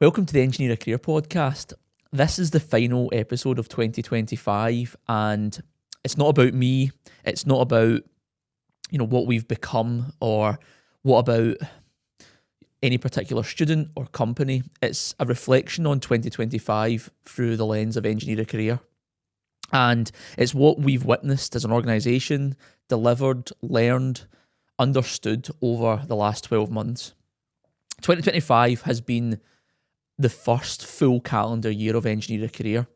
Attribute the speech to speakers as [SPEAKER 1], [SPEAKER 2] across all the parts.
[SPEAKER 1] Welcome to the Engineer a Career podcast. This is the final episode of 2025, and it's not about me. It's not about, what we've become or what about any particular student or company. It's a reflection on 2025 through the lens of Engineer a Career. And it's what we've witnessed as an organisation, delivered, learned, understood over the last 12 months. 2025 has been the first full calendar year of Engineer a Career.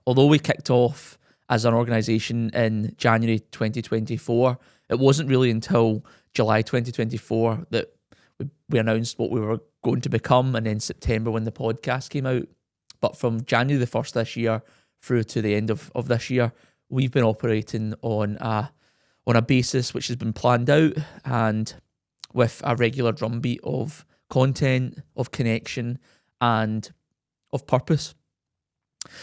[SPEAKER 1] Although we kicked off as an organisation in January 2024, it wasn't really until July 2024 that we announced what we were going to become, and then September when the podcast came out. But from January the 1st this year through to the end of this year, we've been operating on a basis which has been planned out and with a regular drumbeat of content, of connection, and of purpose.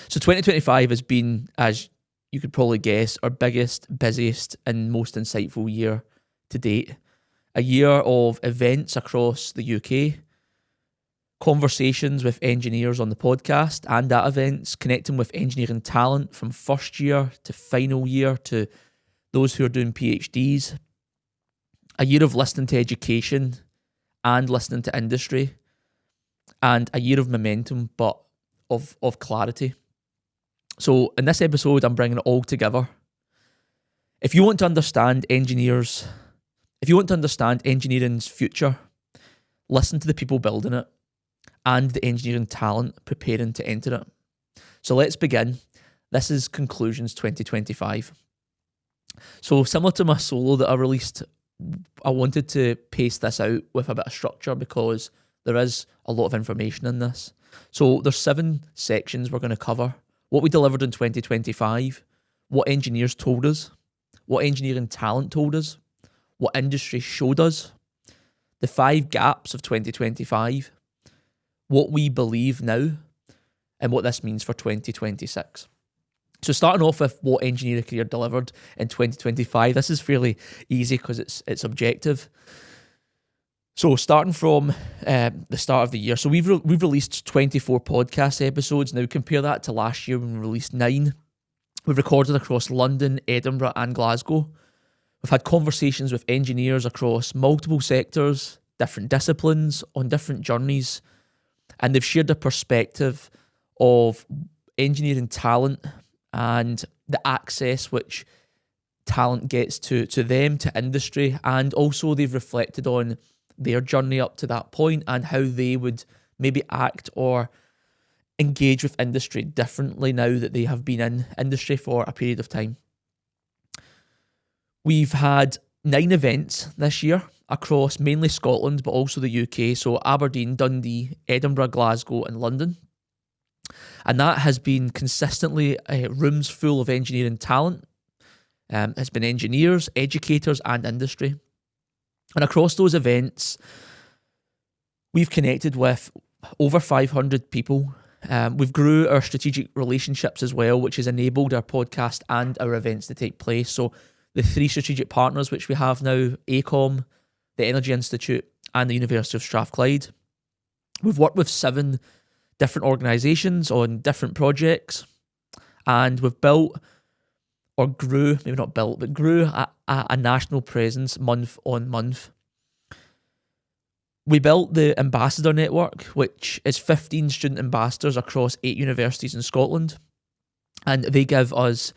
[SPEAKER 1] So 2025 has been, as you could probably guess, our biggest, busiest and most insightful year to date. A year of events across the UK, conversations with engineers on the podcast and at events, connecting with engineering talent from first year to final year to those who are doing PhDs. A year of listening to education and listening to industry. And a year of momentum, but of clarity. So in this episode, I'm bringing it all together. If you want to understand engineering's future, listen to the people building it and the engineering talent preparing to enter it. So let's begin. This is Conclusions 2025. So similar to my solo that I released, I wanted to pace this out with a bit of structure because there is a lot of information in this. So there's 7 sections we're going to cover. What we delivered in 2025, what engineers told us, what engineering talent told us, what industry showed us, the 5 gaps of 2025, what we believe now, and what this means for 2026. So starting off with what Engineer a Career delivered in 2025, this is fairly easy because it's objective. So starting from the start of the year, so we've released 24 podcast episodes. Now compare that to last year when we released 9. We've recorded across London, Edinburgh and Glasgow. We've had conversations with engineers across multiple sectors, different disciplines, on different journeys, and they've shared a perspective of engineering talent and the access which talent gets to them, to industry, and also they've reflected on their journey up to that point and how they would maybe act or engage with industry differently now that they have been in industry for a period of time. We've had 9 events this year across mainly Scotland but also the UK, so Aberdeen, Dundee, Edinburgh, Glasgow and London. And that has been consistently rooms full of engineering talent. It's been engineers, educators and industry. And across those events, we've connected with over 500 people. We've grew our strategic relationships as well, which has enabled our podcast and our events to take place. So the 3 strategic partners which we have now, AECOM, the Energy Institute and the University of Strathclyde. We've worked with 7 different organisations on different projects, and we've built or grew, maybe not built, but grew a national presence month on month. We built the Ambassador Network, which is 15 student ambassadors across 8 universities in Scotland. And they give us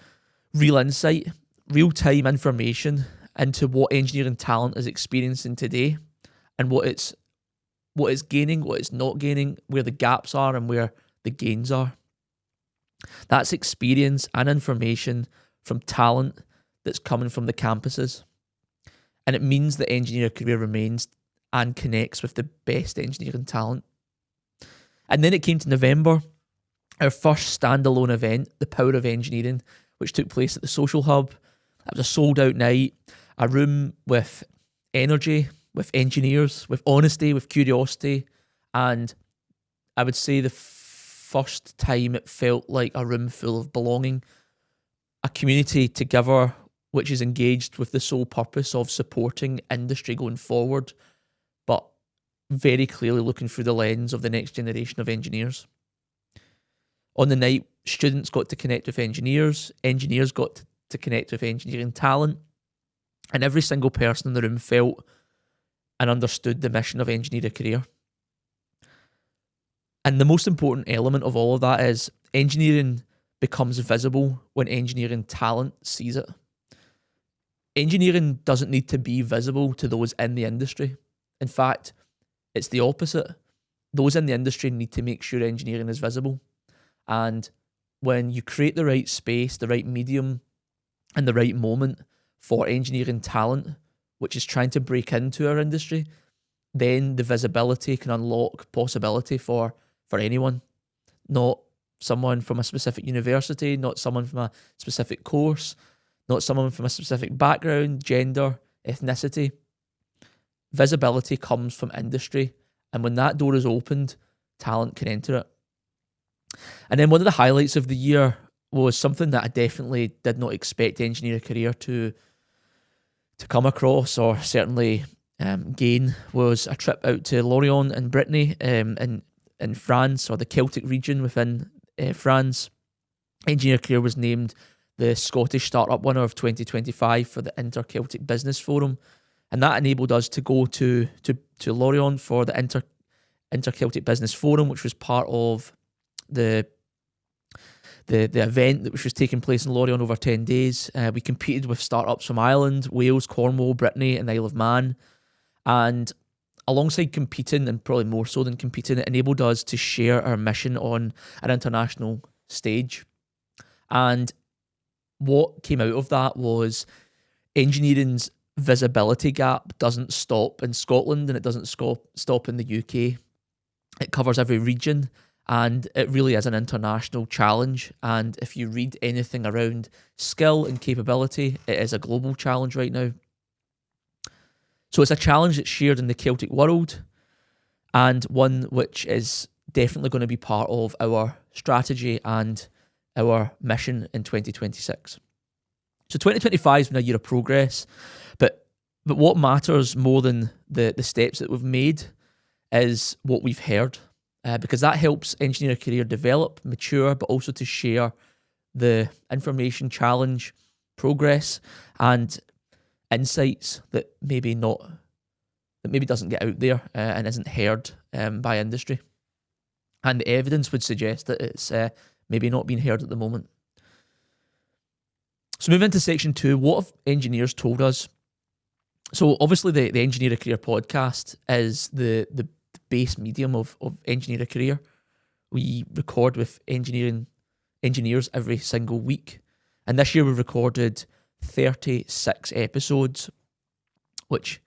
[SPEAKER 1] real insight, real-time information into what engineering talent is experiencing today and what it's gaining, what it's not gaining, where the gaps are and where the gains are. That's experience and information from talent that's coming from the campuses. And it means that Engineer a Career remains and connects with the best engineering talent. And then it came to November, our first standalone event, The Power of Engineering, which took place at the Social Hub. That was a sold-out night, a room with energy, with engineers, with honesty, with curiosity, and I would say the first time it felt like a room full of belonging, a community together which is engaged with the sole purpose of supporting industry going forward, but very clearly looking through the lens of the next generation of engineers. On the night, students got to connect with engineers got to connect with engineering talent, and every single person in the room felt and understood the mission of Engineer a Career. And the most important element of all of that is engineering becomes visible when engineering talent sees it. Engineering doesn't need to be visible to those in the industry. In fact, it's the opposite. Those in the industry need to make sure engineering is visible. And when you create the right space, the right medium, and the right moment for engineering talent, which is trying to break into our industry, then the visibility can unlock possibility for anyone. Not someone from a specific university, not someone from a specific course, not someone from a specific background, gender, ethnicity. Visibility comes from industry, and when that door is opened, talent can enter it. And then one of the highlights of the year was something that I definitely did not expect Engineer a Career to come across, or certainly gain, was a trip out to Lorient and Brittany in France, or the Celtic region within France. Engineer a Career was named the Scottish Startup Winner of 2025 for the Inter-Celtic Business Forum, and that enabled us to go to Lorient for the Inter-Celtic Business Forum, which was part of the event which was taking place in Lorient over 10 days. We competed with startups from Ireland, Wales, Cornwall, Brittany and Isle of Man. And alongside competing, and probably more so than competing, it enabled us to share our mission on an international stage. And what came out of that was engineering's visibility gap doesn't stop in Scotland, and it doesn't stop in the UK. It covers every region, and it really is an international challenge. And if you read anything around skill and capability, it is a global challenge right now. So it's a challenge that's shared in the Celtic world, and one which is definitely going to be part of our strategy and our mission in 2026. So 2025 has been a year of progress, but what matters more than the steps that we've made is what we've heard. Because that helps Engineer a Career develop, mature, but also to share the information, challenge, progress, and insights that maybe doesn't get out there and isn't heard by industry. And the evidence would suggest that it's maybe not being heard at the moment. So moving into section 2, what have engineers told us? So obviously the Engineer a Career podcast is the base medium of Engineer a Career. We record with engineers every single week, and this year we've recorded 36 episodes, which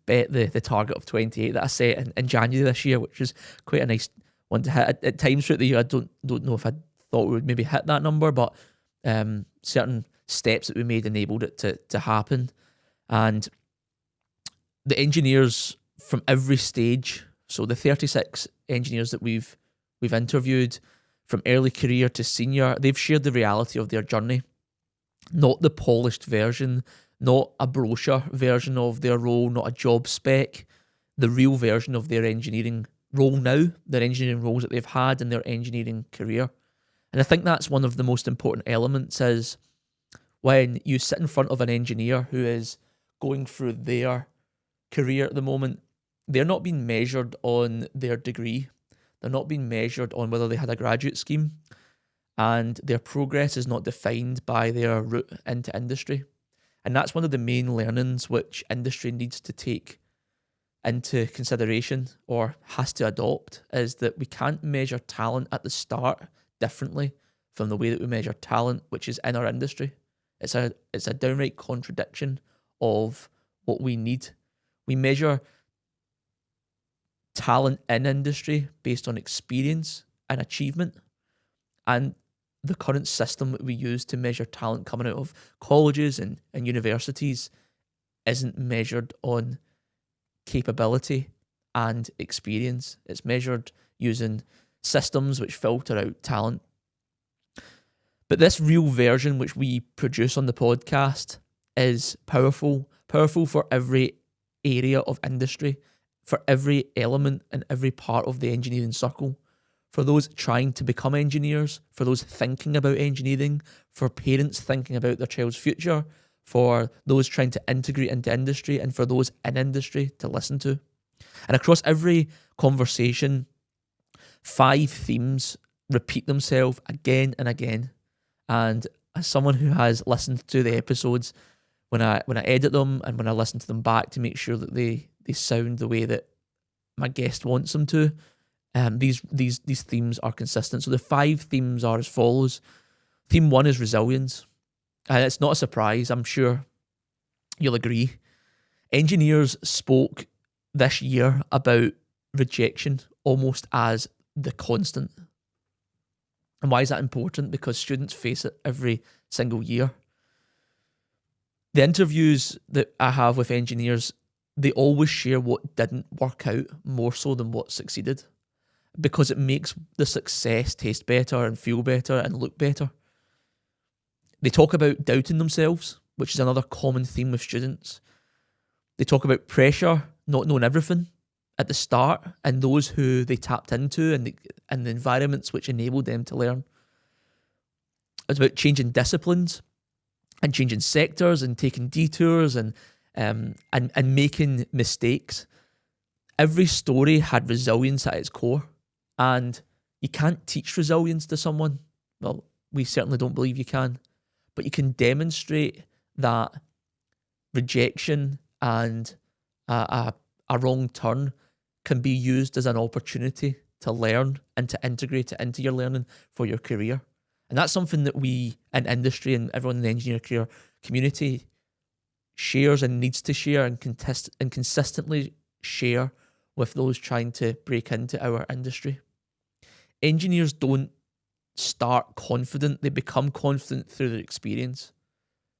[SPEAKER 1] bet the target of 28 that I set in January this year, which is quite a nice one to hit. At times throughout the year, I don't know if I thought we would maybe hit that number, but certain steps that we made enabled it to happen. And the engineers from every stage, so the 36 engineers that we've interviewed, from early career to senior, they've shared the reality of their journey, not the polished version, not a brochure version of their role, not a job spec, the real version of their engineering role now, their engineering roles that they've had in their engineering career. And I think that's one of the most important elements, is when you sit in front of an engineer who is going through their career at the moment, they're not being measured on their degree. They're not being measured on whether they had a graduate scheme, and their progress is not defined by their route into industry. And that's one of the main learnings which industry needs to take into consideration, or has to adopt, is that we can't measure talent at the start differently from the way that we measure talent which is in our industry. It's a downright contradiction of what we need. We measure talent in industry based on experience and achievement, and the current system that we use to measure talent coming out of colleges and universities isn't measured on capability and experience. It's measured using systems which filter out talent. But this real version which we produce on the podcast is powerful for every area of industry, for every element and every part of the engineering circle, for those trying to become engineers, for those thinking about engineering, for parents thinking about their child's future, for those trying to integrate into industry, and for those in industry to listen to. And across every conversation, 5 themes repeat themselves again and again. And as someone who has listened to the episodes, when I edit them and when I listen to them back to make sure that they sound the way that my guest wants them to, these themes are consistent. So the 5 themes are as follows. Theme 1 is resilience. And it's not a surprise, I'm sure you'll agree. Engineers spoke this year about rejection almost as the constant. And why is that important? Because students face it every single year. The interviews that I have with engineers, they always share what didn't work out more so than what succeeded, because it makes the success taste better and feel better and look better. They talk about doubting themselves, which is another common theme with students. They talk about pressure, not knowing everything at the start, and those who they tapped into and the environments which enabled them to learn. It's about changing disciplines and changing sectors and taking detours and making mistakes. Every story had resilience at its core, and you can't teach resilience to someone. Well, we certainly don't believe you can, but you can demonstrate that rejection and a wrong turn can be used as an opportunity to learn and to integrate it into your learning for your career. And that's something that we in industry and everyone in the engineering career community shares and needs to share and consistently share with those trying to break into our industry. Engineers don't start confident, they become confident through their experience.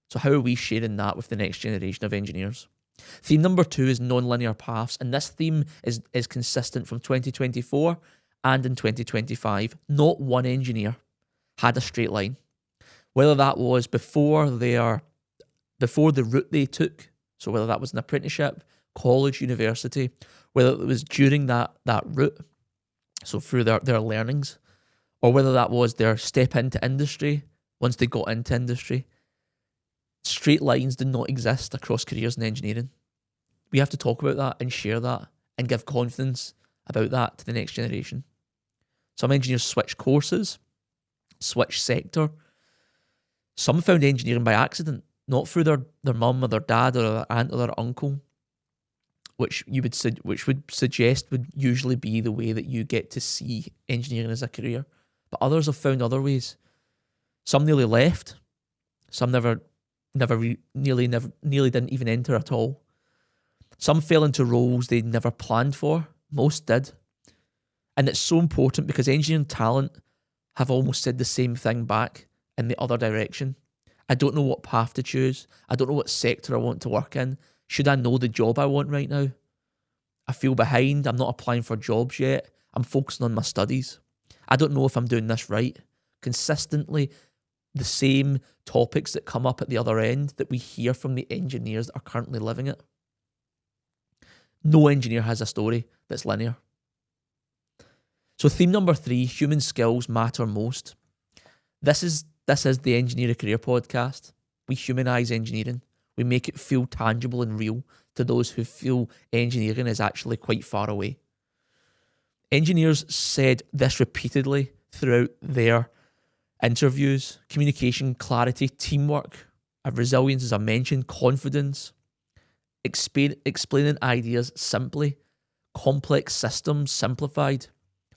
[SPEAKER 1] So how are we sharing that with the next generation of engineers? Theme number 2 is non-linear paths, and this theme is consistent from 2024 and in 2025. Not one engineer had a straight line. Whether that was before the route they took, so whether that was an apprenticeship, college, university, whether it was during that route, so through their learnings, or whether that was their step into industry, once they got into industry, straight lines do not exist across careers in engineering. We have to talk about that and share that and give confidence about that to the next generation. Some engineers switch courses, switch sector. Some found engineering by accident, not through their mum or their dad or their aunt or their uncle, which would suggest would usually be the way that you get to see engineering as a career. But others have found other ways. Some nearly left. Some nearly didn't even enter at all. Some fell into roles they never planned for. Most did. And it's so important because engineering talent have almost said the same thing back in the other direction. I don't know what path to choose. I don't know what sector I want to work in. Should I know the job I want right now? I feel behind. I'm not applying for jobs yet. I'm focusing on my studies. I don't know if I'm doing this right. Consistently, the same topics that come up at the other end that we hear from the engineers that are currently living it. No engineer has a story that's linear. So theme number 3, human skills matter most. This is the Engineer a Career podcast. We humanise engineering. We make it feel tangible and real to those who feel engineering is actually quite far away. Engineers said this repeatedly throughout their interviews: communication, clarity, teamwork, resilience, as I mentioned, confidence, explaining ideas simply, complex systems simplified,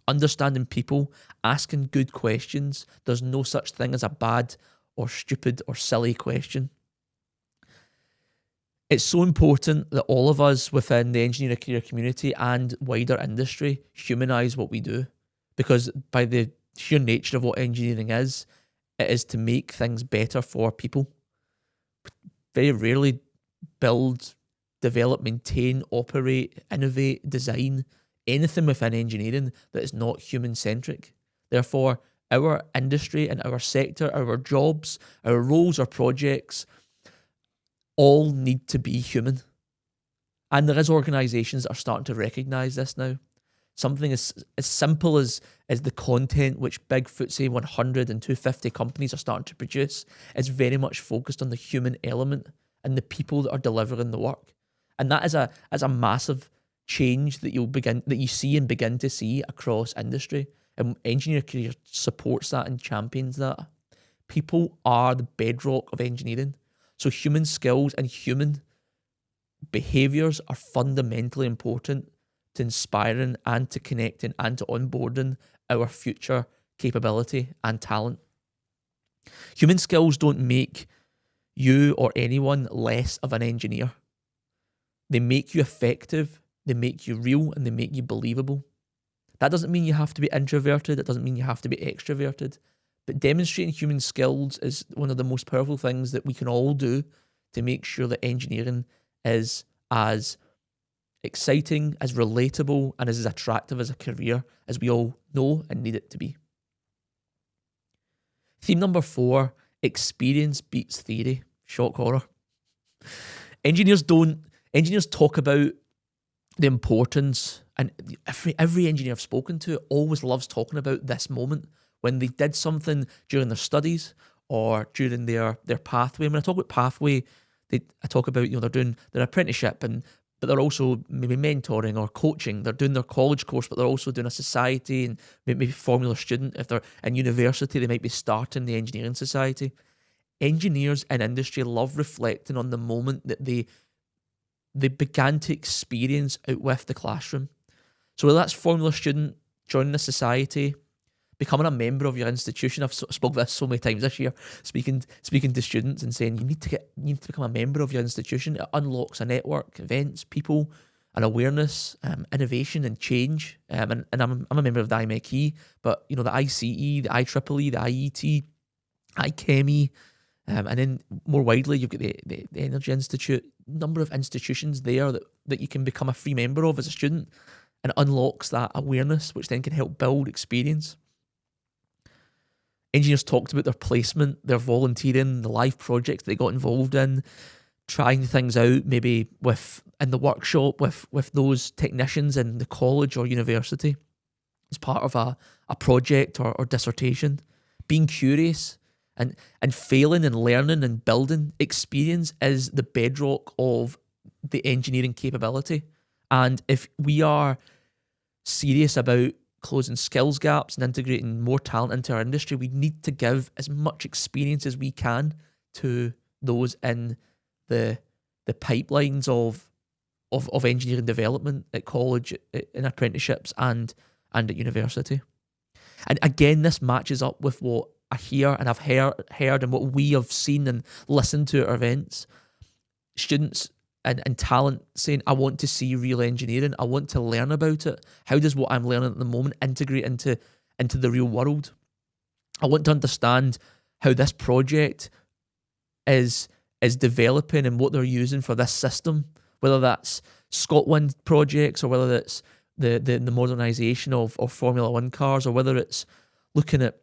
[SPEAKER 1] understanding people, asking good questions. There's no such thing as a bad or stupid or silly question. It's so important that all of us within the engineering career community and wider industry humanise what we do, because by the sheer nature of what engineering is, it is to make things better for people. Very rarely build, develop, maintain, operate, innovate, design anything within engineering that is not human-centric. Therefore, our industry and our sector, our jobs, our roles, our projects, all need to be human. And there is organisations that are starting to recognise this now. Something as simple as the content which big FTSE 100 and 250 companies are starting to produce is very much focused on the human element and the people that are delivering the work. And that is a massive change that you see and begin to see across industry. And Engineer Career supports that and champions that. People are the bedrock of engineering. So human skills and human behaviours are fundamentally important to inspiring and to connecting and to onboarding our future capability and talent. Human skills don't make you or anyone less of an engineer. They make you effective, they make you real, and they make you believable. That doesn't mean you have to be introverted, it doesn't mean you have to be extroverted, but demonstrating human skills is one of the most powerful things that we can all do to make sure that engineering is as exciting, as relatable, and as attractive as a career as we all know and need it to be. Theme number 4, experience beats theory. Shock horror. Engineers talk about the importance, and every engineer I've spoken to always loves talking about this moment when they did something during their studies or during their pathway. When I talk about pathway, I talk about they're doing their apprenticeship, but they're also maybe mentoring or coaching. They're doing their college course, but they're also doing a society and maybe formula student. If they're in university, they might be starting the engineering society. Engineers in industry love reflecting on the moment that they began to experience out with the classroom. So whether that's formula student, joining a society, becoming a member of your institution. I've spoke this so many times this year, speaking to students and saying you need to become a member of your institution. It unlocks a network, events, people, and awareness, innovation, and change. And I'm a member of the IMechE, but the ICE, the IEEE, the IET, IChemE, and then more widely you've got the Energy Institute. Number of institutions there that you can become a free member of as a student, and it unlocks that awareness, which then can help build experience. Engineers talked about their placement, their volunteering, the live projects they got involved in, trying things out maybe in the workshop with those technicians in the college or university as part of a project or dissertation. Being curious and failing and learning and building. Experience is the bedrock of the engineering capability. And if we are serious about closing skills gaps and integrating more talent into our industry, we need to give as much experience as we can to those in the pipelines of engineering development at college, in apprenticeships, and at university. And again, this matches up with what I hear and I've heard and what we have seen and listened to at our events. Students and talent saying, I want to see real engineering. I want to learn about it. How does what I'm learning at the moment integrate into the real world? I want to understand how this project is developing and what they're using for this system, whether that's Scotland projects or whether that's the modernisation of Formula One cars, or whether it's looking at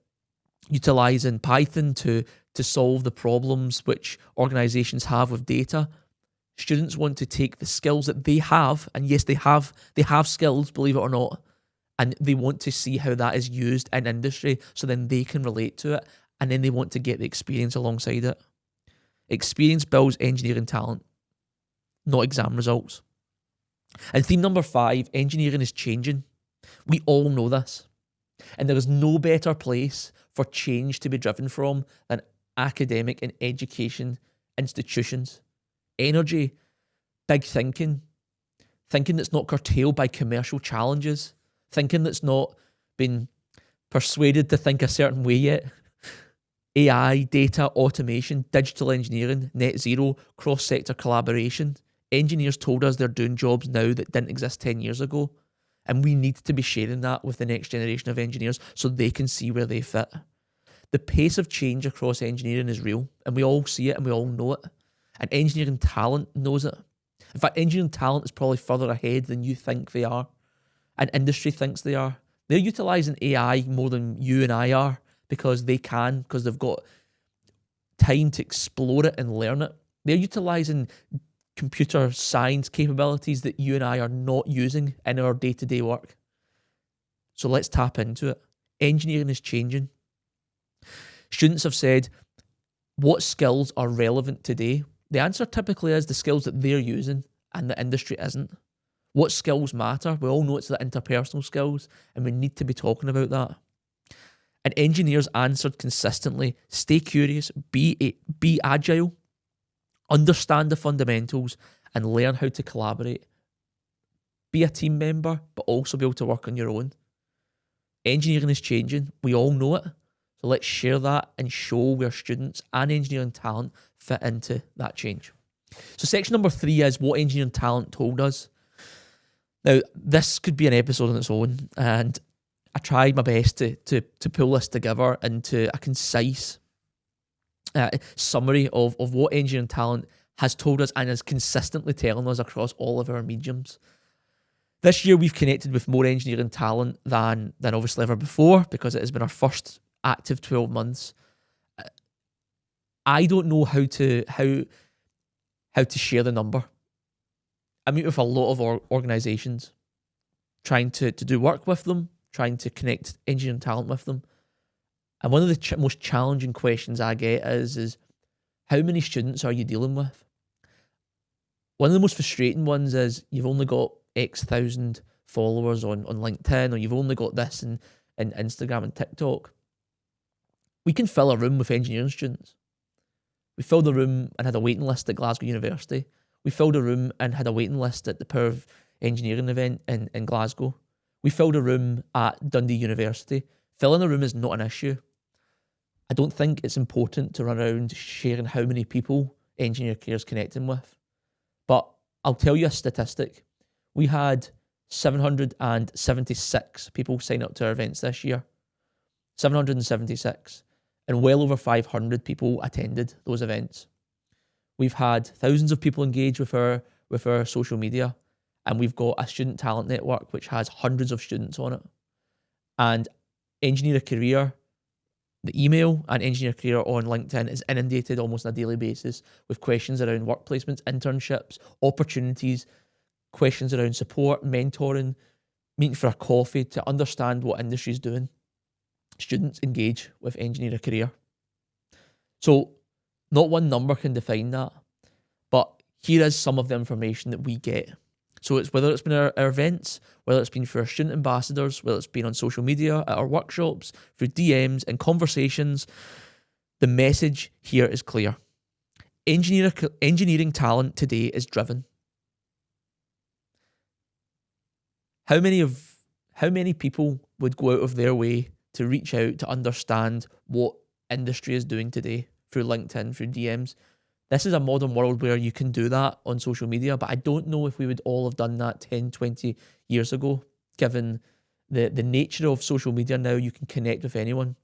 [SPEAKER 1] utilising Python to solve the problems which organisations have with data. Students want to take the skills that they have, and yes, they have skills, believe it or not, and they want to see how that is used in industry so then they can relate to it, and then they want to get the experience alongside it. Experience builds engineering talent, not exam results. And theme number 5, engineering is changing. We all know this. And there is no better place for change to be driven from than academic and education institutions. Energy, big thinking that's not curtailed by commercial challenges, thinking that's not been persuaded to think a certain way yet. AI, data, automation, digital engineering, net zero, cross-sector collaboration. Engineers told us they're doing jobs now that didn't exist 10 years ago. And we need to be sharing that with the next generation of engineers so they can see where they fit. The pace of change across engineering is real, and we all see it and we all know it. And engineering talent knows it. In fact, engineering talent is probably further ahead than you think they are, and industry thinks they are. They're utilising AI more than you and I are because they've got time to explore it and learn it. They're utilising computer science capabilities that you and I are not using in our day-to-day work. So let's tap into it. Engineering is changing. Students have said, what skills are relevant today? The answer typically is the skills that they're using and the industry isn't. What skills matter? We all know it's the interpersonal skills, and we need to be talking about that. And engineers answered consistently, stay curious, be agile, understand the fundamentals, and learn how to collaborate. Be a team member, but also be able to work on your own. Engineering is changing. We all know it. So let's share that and show where students and engineering talent fit into that change. So section number 3 is what engineering talent told us. Now, this could be an episode on its own, and I tried my best to pull this together into a concise summary of what engineering talent has told us and is consistently telling us across all of our mediums. This year, we've connected with more engineering talent than obviously ever before, because it has been our first active 12 months. I don't know how to share the number. I meet with a lot of organisations, trying to do work with them, trying to connect engineering talent with them. And one of the most challenging questions I get is how many students are you dealing with? One of the most frustrating ones is you've only got X thousand followers on LinkedIn, or you've only got this in Instagram and TikTok. We can fill a room with engineering students. We filled a room and had a waiting list at Glasgow University. We filled a room and had a waiting list at the Power of Engineering event in Glasgow. We filled a room at Dundee University. Filling a room is not an issue. I don't think it's important to run around sharing how many people Engineer Career's connecting with. But I'll tell you a statistic. We had 776 people sign up to our events this year. 776. And well over 500 people attended those events. We've had thousands of people engage with our social media, and we've got a student talent network which has hundreds of students on it. And Engineer a Career, the email and Engineer a Career on LinkedIn is inundated almost on a daily basis with questions around work placements, internships, opportunities, questions around support, mentoring, meeting for a coffee to understand what industry is doing. Students engage with Engineer a Career. So not one number can define that, but here is some of the information that we get. So it's whether it's been our events, whether it's been for our student ambassadors, whether it's been on social media, at our workshops, through DMs and conversations, the message here is clear. Engineering talent today is driven. How many people would go out of their way to reach out to understand what industry is doing today through LinkedIn, through DMs? This is a modern world where you can do that on social media, but I don't know if we would all have done that 10, 20 years ago, given the nature of social media now. You can connect with anyone.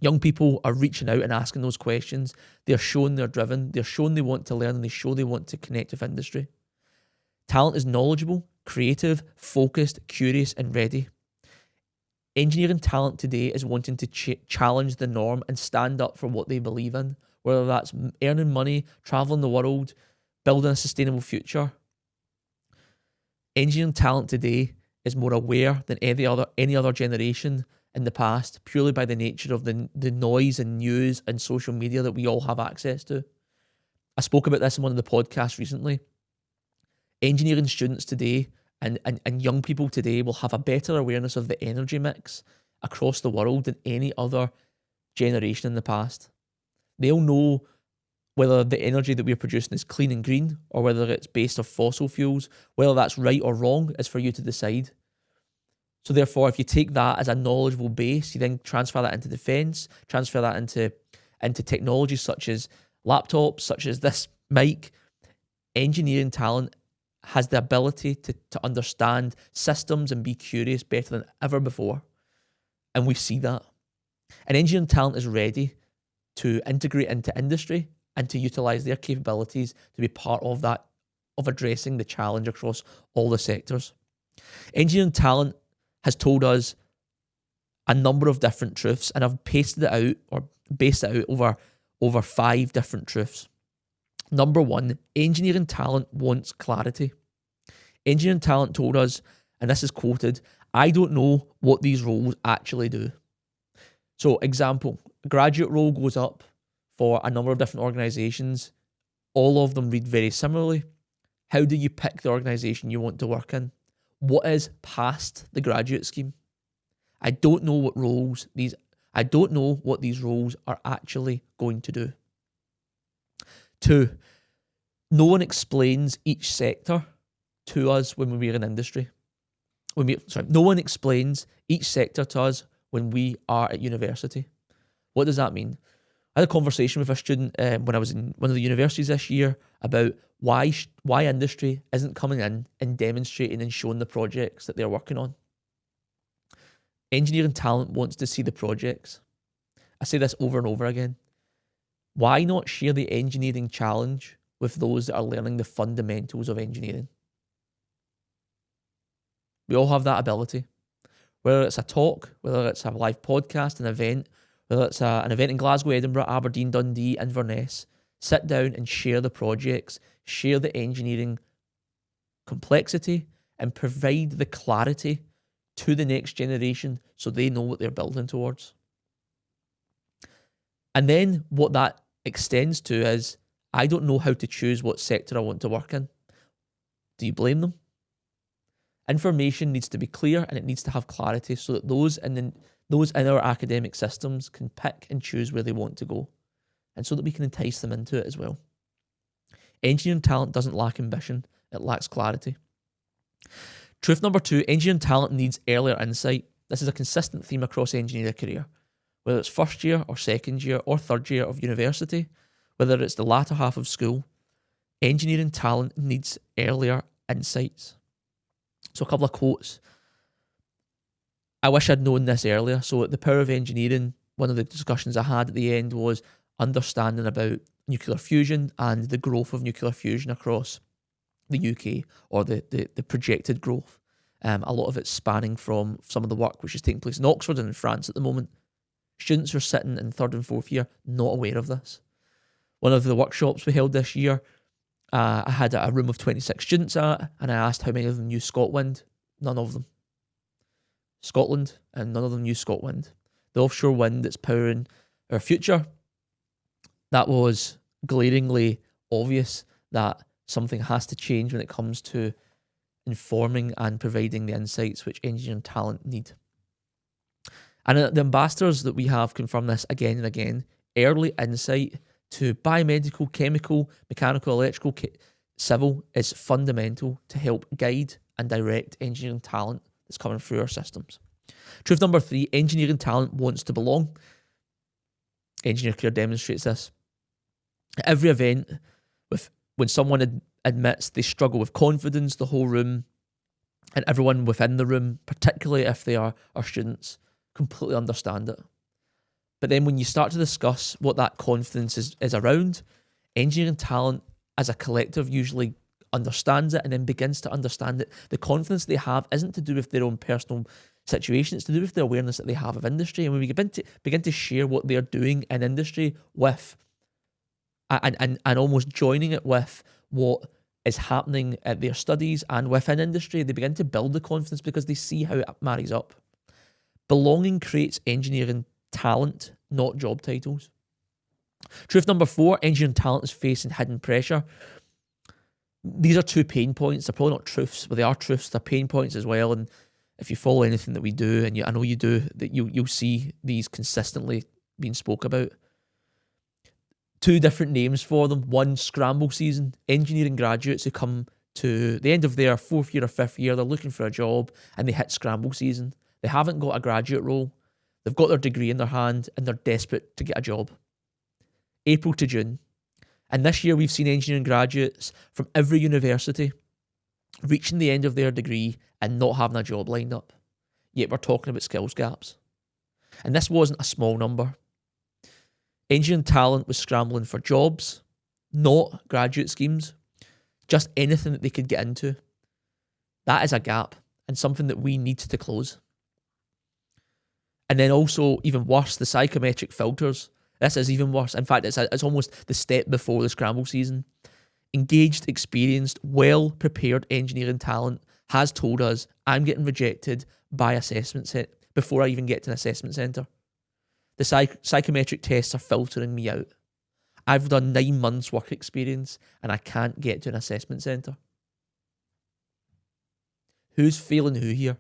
[SPEAKER 1] Young people are reaching out and asking those questions. They're showing they're driven. They're showing they want to learn, and they show they want to connect with industry. Talent is knowledgeable, creative, focused, curious, and ready. Engineering talent today is wanting to challenge the norm and stand up for what they believe in, whether that's earning money, traveling the world, building a sustainable future. Engineering talent today is more aware than any other generation in the past, purely by the nature of the noise and news and social media that we all have access to. I spoke about this in one of the podcasts recently. Engineering students today and young people today will have a better awareness of the energy mix across the world than any other generation in the past. They'll know whether the energy that we're producing is clean and green, or whether it's based off fossil fuels. Whether that's right or wrong is for you to decide. So therefore, if you take that as a knowledgeable base, you then transfer that into defence, transfer that into technologies such as laptops, such as this mic. Engineering talent has the ability to understand systems and be curious better than ever before. And we see that. And engineering talent is ready to integrate into industry and to utilise their capabilities to be part of that, of addressing the challenge across all the sectors. Engineering talent has told us a number of different truths, and I've pasted it out or based it out over 5 different truths. Number one, engineering talent wants clarity. Engineering talent told us, and this is quoted, "I don't know what these roles actually do." So, example, a graduate role goes up for a number of different organisations. All of them read very similarly. How do you pick the organisation you want to work in? What is past the graduate scheme? I don't know what these roles are actually going to do. 2, no one explains each sector to us when we're in industry. No one explains each sector to us when we are at university. What does that mean? I had a conversation with a student when I was in one of the universities this year about why industry isn't coming in and demonstrating and showing the projects that they're working on. Engineering talent wants to see the projects. I say this over and over again. Why not share the engineering challenge with those that are learning the fundamentals of engineering? We all have that ability. Whether it's a talk, whether it's a live podcast, an event, whether it's an event in Glasgow, Edinburgh, Aberdeen, Dundee, Inverness, sit down and share the projects, share the engineering complexity, and provide the clarity to the next generation so they know what they're building towards. And then what that extends to is, I don't know how to choose what sector I want to work in. Do you blame them? Information needs to be clear and it needs to have clarity so that those in our academic systems can pick and choose where they want to go, and so that we can entice them into it as well. Engineering talent doesn't lack ambition, it lacks clarity. Truth number 2, engineering talent needs earlier insight. This is a consistent theme across engineering career. Whether it's first year or second year or third year of university, whether it's the latter half of school, engineering talent needs earlier insights. So a couple of quotes. I wish I'd known this earlier. So at the Power of Engineering, one of the discussions I had at the end was understanding about nuclear fusion and the growth of nuclear fusion across the UK, or the projected growth. A lot of it spanning from some of the work which is taking place in Oxford and in France at the moment. Students who are sitting in third and fourth year not aware of this. One of the workshops we held this year, I had a room of 26 students at, and I asked how many of them knew ScotWind. None of them. Scotland, and none of them knew ScotWind. The offshore wind that's powering our future. That was glaringly obvious that something has to change when it comes to informing and providing the insights which engineering talent need. And the ambassadors that we have confirm this again and again. Early insight to biomedical, chemical, mechanical, electrical, civil is fundamental to help guide and direct engineering talent that's coming through our systems. Truth number 3, engineering talent wants to belong. Engineer career demonstrates this. At every event, when someone admits they struggle with confidence, the whole room and everyone within the room, particularly if they are our students, completely understand it. But then when you start to discuss what that confidence is around, engineering talent as a collective usually understands it and then begins to understand that the confidence they have isn't to do with their own personal situation, it's to do with the awareness that they have of industry. And when we begin to share what they're doing in industry with, and almost joining it with what is happening at their studies and within industry, they begin to build the confidence because they see how it marries up. Belonging creates engineering talent, not job titles. Truth number 4, engineering talent is facing hidden pressure. These are 2 pain points. They're probably not truths, but they are truths. They're pain points as well. And if you follow anything that we do, and I know you do, that you'll see these consistently being spoke about. 2 different names for them. One, scramble season. Engineering graduates who come to the end of their 4th year or 5th year, they're looking for a job and they hit scramble season. They haven't got a graduate role. They've got their degree in their hand and they're desperate to get a job. April to June. And this year we've seen engineering graduates from every university reaching the end of their degree and not having a job lined up. Yet we're talking about skills gaps. And this wasn't a small number. Engineering talent was scrambling for jobs, not graduate schemes, just anything that they could get into. That is a gap and something that we need to close. And then also, even worse, the psychometric filters. This is even worse. In fact, it's almost the step before the scramble season. engaged, experienced, well-prepared engineering talent has told us, I'm getting rejected by assessment set before I even get to an assessment centre. The psychometric tests are filtering me out. I've done 9 months work experience and I can't get to an assessment centre. Who's failing who here?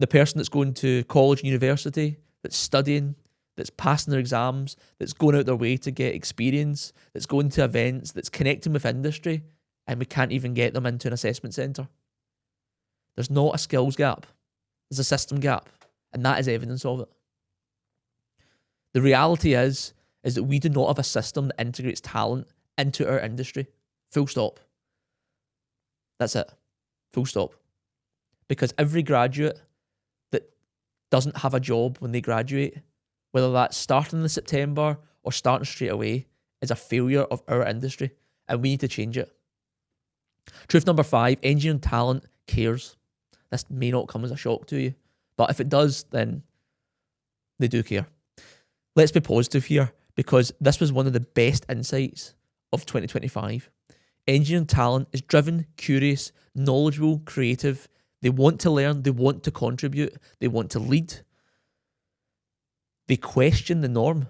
[SPEAKER 1] The person that's going to college and university, that's studying, that's passing their exams, that's going out their way to get experience, that's going to events, that's connecting with industry, and we can't even get them into an assessment centre. There's not a skills gap. There's a system gap, and that is evidence of it. The reality is that we do not have a system that integrates talent into our industry. Full stop. That's it. Full stop. Because every graduate that doesn't have a job when they graduate, whether that's starting in September or starting straight away, is a failure of our industry, and we need to change it. Truth number 5, engineering talent cares. This may not come as a shock to you, but if it does, then they do care. Let's be positive here, because this was one of the best insights of 2025. Engineering talent is driven, curious, knowledgeable, creative. They want to learn, they want to contribute, they want to lead. They question the norm.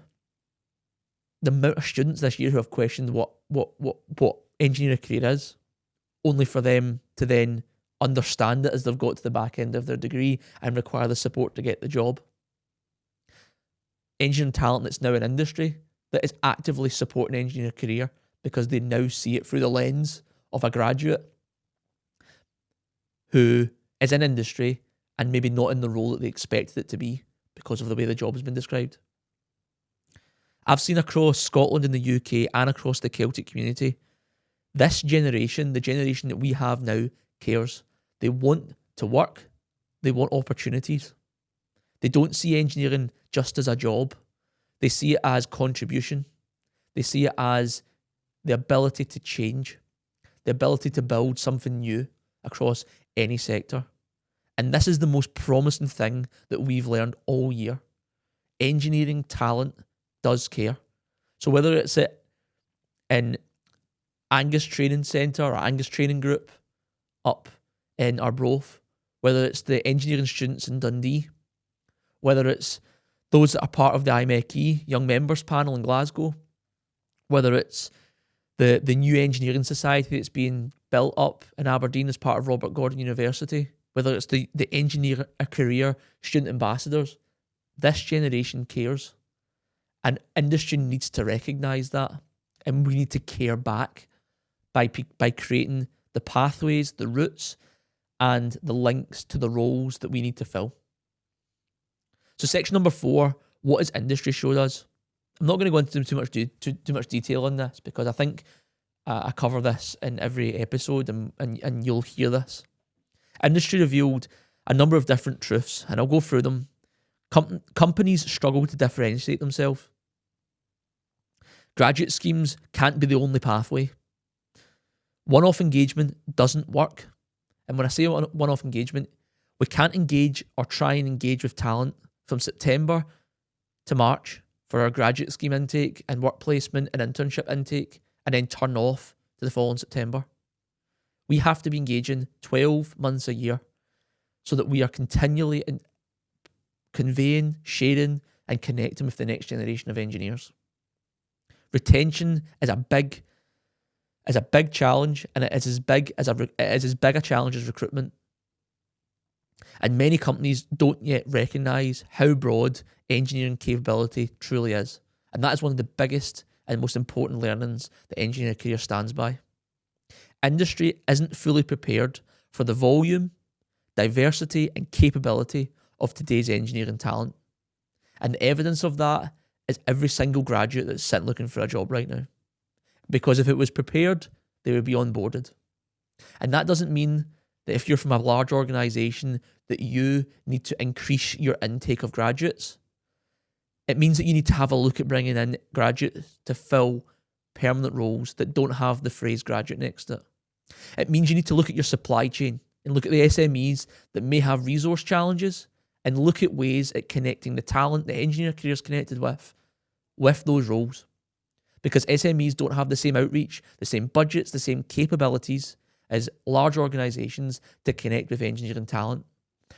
[SPEAKER 1] The amount of students this year who have questioned what engineering career is, only for them to then understand it as they've got to the back end of their degree and require the support to get the job. Engineering talent that's now in industry that is actively supporting engineering career because they now see it through the lens of a graduate who is in industry and maybe not in the role that they expected it to be because of the way the job has been described. I've seen across Scotland and the UK and across the Celtic community, this generation, the generation that we have now, cares. They want to work. They want opportunities. They don't see engineering just as a job. They see it as contribution. They see it as the ability to change, the ability to build something new across any sector. And this is the most promising thing that we've learned all year. Engineering talent does care. So whether it's in Angus Training Centre or Angus Training Group up in Arbroath, whether it's the engineering students in Dundee, whether it's those that are part of the IMechE Young Members Panel in Glasgow, whether it's the new engineering society that's being built up in Aberdeen as part of Robert Gordon University, whether it's the engineer a career student ambassadors, this generation cares. And industry needs to recognise that. And we need to care back by creating the pathways, the routes, and the links to the roles that we need to fill. So section number 4, what has industry showed us? I'm not going to go into too much detail on this because I think I cover this in every episode and you'll hear this. Industry revealed a number of different truths, and I'll go through them. Companies struggle to differentiate themselves. Graduate schemes can't be the only pathway. One-off engagement doesn't work. And when I say one-off engagement, we can't engage or try and engage with talent from September to March for our graduate scheme intake and work placement and internship intake and then turn off to the following September. We have to be engaging 12 months a year so that we are continually conveying, sharing and connecting with the next generation of engineers. Retention is a big challenge, and it is as big a challenge as recruitment. And many companies don't yet recognise how broad engineering capability truly is. And that is one of the biggest and most important learnings that engineering career stands by. Industry isn't fully prepared for the volume, diversity and capability of today's engineering talent. And the evidence of that is every single graduate that's sitting looking for a job right now. Because if it was prepared, they would be onboarded. And that doesn't mean that if you're from a large organisation that you need to increase your intake of graduates. It means that you need to have a look at bringing in graduates to fill permanent roles that don't have the phrase graduate next to it. It means you need to look at your supply chain and look at the SMEs that may have resource challenges and look at ways at connecting the talent the engineer career is connected with those roles. because SMEs don't have the same outreach, the same budgets, the same capabilities as large organisations to connect with engineering talent.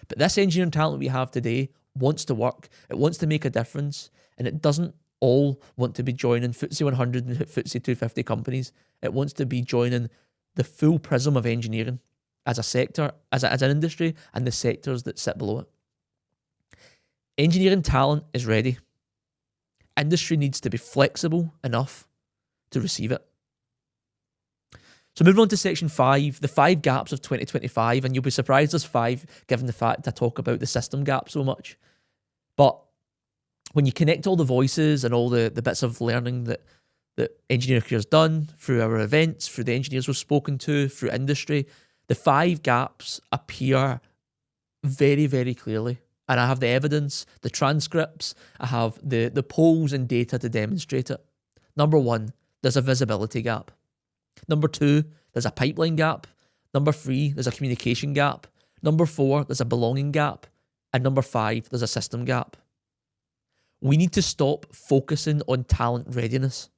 [SPEAKER 1] But this engineering talent we have today wants to work, it wants to make a difference, and it doesn't all want to be joining FTSE 100 and FTSE 250 companies. It wants to be joining the full prism of engineering as a sector, as an industry, and the sectors that sit below it. Engineering talent is ready. Industry needs to be flexible enough to receive it. So moving on to section 5, the 5 gaps of 2025, and you'll be surprised there's 5 given the fact I talk about the system gap so much. But when you connect all the voices and all the bits of learning that Engineering Career's done through our events, through the engineers we've spoken to, through industry, the 5 gaps appear very, very clearly. And I have the evidence, the transcripts, I have the polls and data to demonstrate it. Number 1, there's a visibility gap. Number 2, there's a pipeline gap. Number 3, there's a communication gap. Number 4, there's a belonging gap. And number 5, there's a system gap. We need to stop focusing on talent readiness.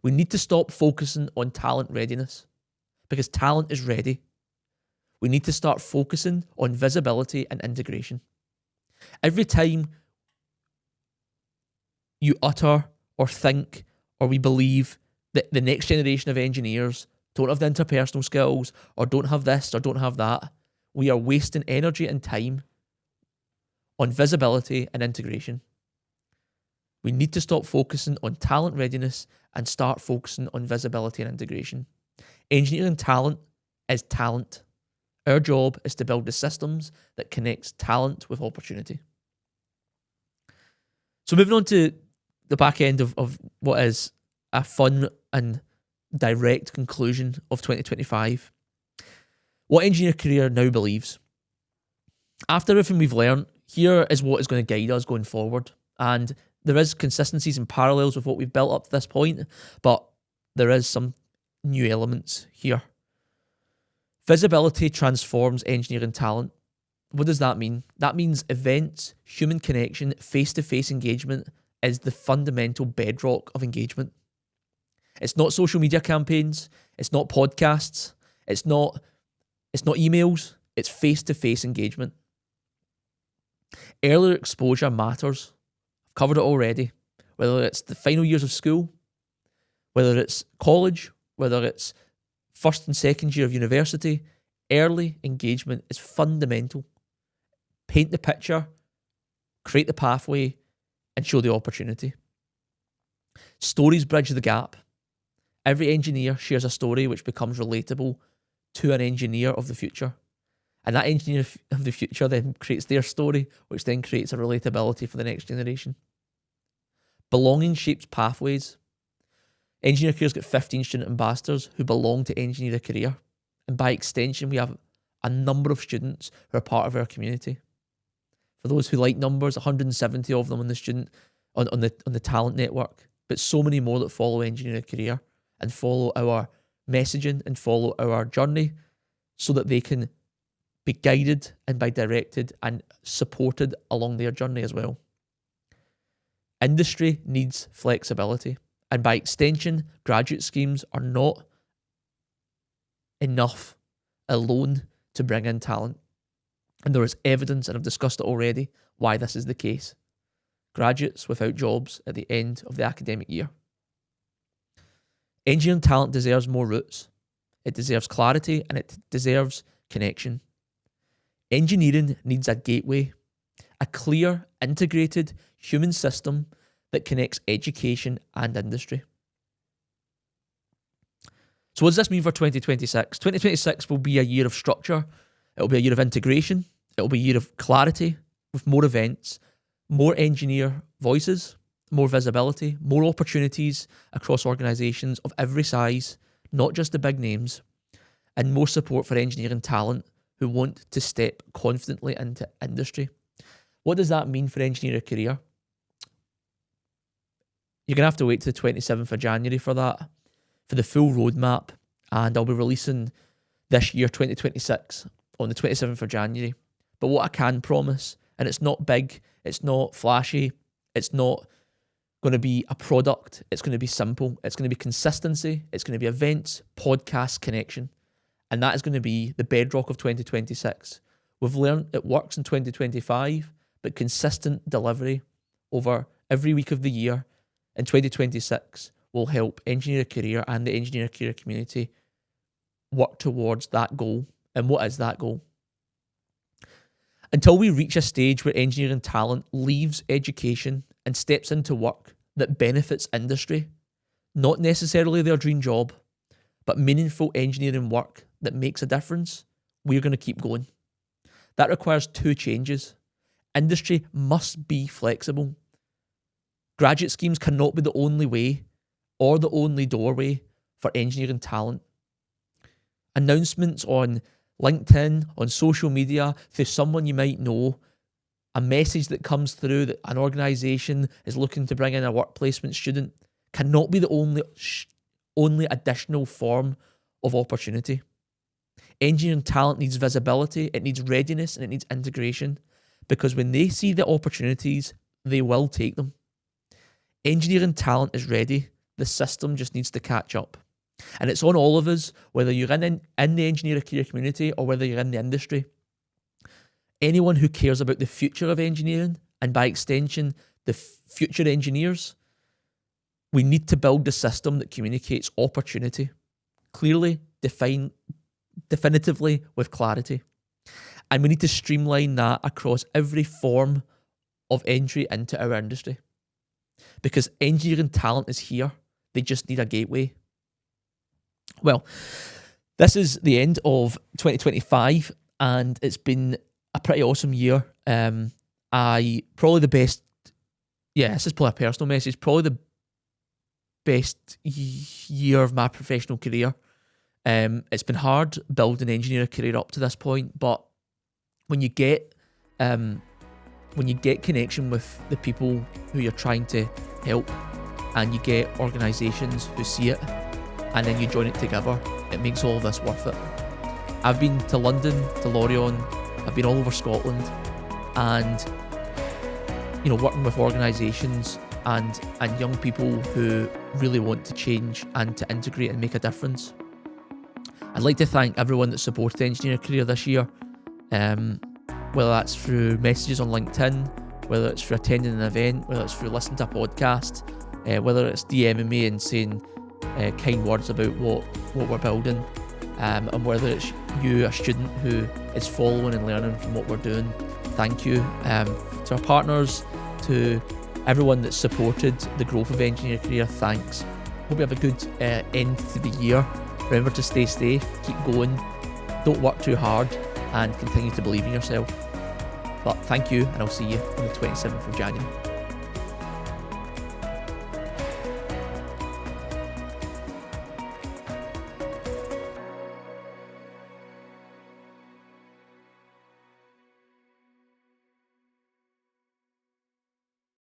[SPEAKER 1] We need to stop focusing on talent readiness because talent is ready. We need to start focusing on visibility and integration. Every time you utter or think or we believe that the next generation of engineers don't have the interpersonal skills or don't have this or don't have that, we are wasting energy and time on visibility and integration. We need to stop focusing on talent readiness and start focusing on visibility and integration. Engineering talent is talent. Our job is to build the systems that connects talent with opportunity. So moving on to the back end of what is a fun and direct conclusion of 2025. What Engineer Career now believes. After everything we've learned, here is what is going to guide us going forward. And there is consistencies and parallels with what we've built up to this point, but there is some new elements here. Visibility transforms engineering talent. What does that mean? That means events, human connection, face-to-face engagement is the fundamental bedrock of engagement. It's not social media campaigns, it's not podcasts, it's not emails, it's face-to-face engagement. Earlier exposure matters. I've covered it already. Whether it's the final years of school, whether it's college, whether it's first and second year of university, early engagement is fundamental. Paint the picture, create the pathway, and show the opportunity. Stories bridge the gap. Every engineer shares a story which becomes relatable to an engineer of the future. And that engineer of the future then creates their story, which then creates a relatability for the next generation. Belonging shapes pathways. Engineer Career's got 15 student ambassadors who belong to Engineer Career. And by extension, we have a number of students who are part of our community. For those who like numbers, 170 of them on the student on the talent network, but so many more that follow Engineer Career and follow our messaging and follow our journey so that they can be guided and be directed and supported along their journey as well. Industry needs flexibility, and by extension, graduate schemes are not enough alone to bring in talent. And there is evidence, and I've discussed it already, why this is the case. Graduates without jobs at the end of the academic year. Engineering talent deserves more roots. It deserves clarity and it deserves connection. Engineering needs a gateway, a clear, integrated human system that connects education and industry. So what does this mean for 2026? 2026 will be a year of structure. It will be a year of integration. It will be a year of clarity with more events, more engineer voices, more visibility, more opportunities across organisations of every size, not just the big names, and more support for engineering talent who want to step confidently into industry. What does that mean for Engineer Career? You're going to have to wait to the 27th of January for that, for the full roadmap, and I'll be releasing this year, 2026, on the 27th of January. But what I can promise, and it's not big, it's not flashy, it's not going to be a product. It's going to be simple. It's going to be consistency. It's going to be events, podcasts, connection. And that is going to be the bedrock of 2026. We've learned it works in 2025, but consistent delivery over every week of the year in 2026 will help engineer career and the engineer career community work towards that goal. And what is that goal? Until we reach a stage where engineering talent leaves education and steps into work that benefits industry, not necessarily their dream job, but meaningful engineering work that makes a difference, we're going to keep going. That requires two changes. Industry must be flexible. Graduate schemes cannot be the only way or the only doorway for engineering talent. Announcements on LinkedIn, on social media, through someone you might know, a message that comes through that an organisation is looking to bring in a work placement student cannot be the only additional form of opportunity. Engineering talent needs visibility, it needs readiness, and it needs integration, because when they see the opportunities, they will take them. Engineering talent is ready. The system just needs to catch up. And it's on all of us, whether you're in the engineering career community or whether you're in the industry. Anyone who cares about the future of engineering, and by extension, the future engineers, we need to build a system that communicates opportunity clearly, definitively, with clarity. And we need to streamline that across every form of entry into our industry. Because engineering talent is here. They just need a gateway. Well, this is the end of 2025, and it's been a pretty awesome year. This is probably a personal message, probably the best year of my professional career. It's been hard building an engineering career up to this point, but when you get connection with the people who you're trying to help, and you get organisations who see it, and then you join it together, it makes all of this worth it. I've been to London, to Lorient, I've been all over Scotland, and working with organisations and young people who really want to change and to integrate and make a difference. I'd like to thank everyone that supported the engineering career this year, whether that's through messages on LinkedIn, whether it's through attending an event, whether it's through listening to a podcast, whether it's DMing me and saying kind words about what we're building, and whether it's you, a student who is following and learning from what we're doing. Thank you. To our partners, to everyone that supported the growth of engineering career, thanks. Hope you have a good end to the year. Remember to stay safe, keep going, don't work too hard, and continue to believe in yourself. But thank you, and I'll see you on the 27th of January.